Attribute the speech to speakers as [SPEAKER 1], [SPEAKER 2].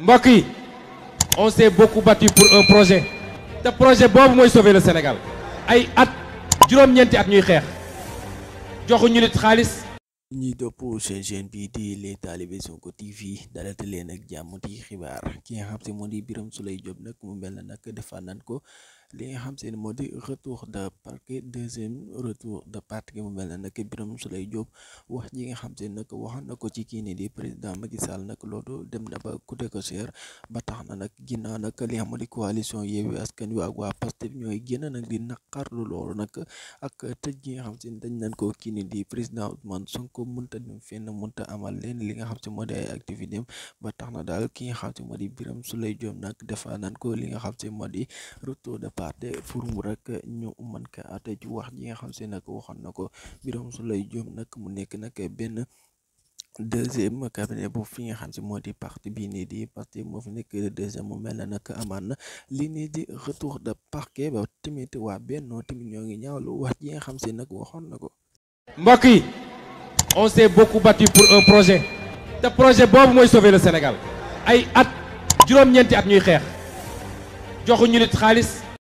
[SPEAKER 1] mbokk yi on s'est beaucoup battu pour un projet te projet boobu mooy sauver le Sénégal ay at juróom-ñeenti at ñuy xeex joxuñu nit xaalis.
[SPEAKER 2] ñi topp seen chaîne bi di les talibé Sonko TV dalate leen ak jàmm ci xibaar ki nga xam te moo di Birame Souleye Diop nag mu mel na nag defaat nañ ko li nga xam te ne moo di retour de parquet deuxième retour de parquet mu mel na nag Birame Souleye Diop wax ji nga xam te ne nag waxoon na ko ci kii nii di président Macky Sall nag loolu dem na ba coûté ko cher ba tax na nag ginnaaw nag li nga xam di coalition Yewwi Askan Wi ak waa Pastef ñooy génn nag di naqarlu loolu nag ak tëj gi nga xam te ne dañ nañ ko kii nii di président Ousmane Sonko mënta dem fenn mënta amal leen li nga xam te moo di ay activité am ba tax na daal ki nga xam te moo di Birame Souleye Diop nag defa nan ko li nga xam te moo di retour de parquet pour mu rek ñu mën ko àtte ci wax ji nga xam te nag waxoon na ko Birame Souleye Diop nag mu nekk nag benn deuxième cabinet bu fi nga xam si moo di parti bii nii di parti moo fi nekk deuxième mu mel na nag amaan na li nii di retour de parquet ba tamit waa Benno tamit ñoo ngi ñaawlu wax ji nga xam si nag waxoon na ko.
[SPEAKER 1] mbokk yi on s'est beaucoup battu pour un projet te projet boobu mooy sauver le Sénégal ay at juróom-ñeenti at ñuy xeex joxuñu nit xaalis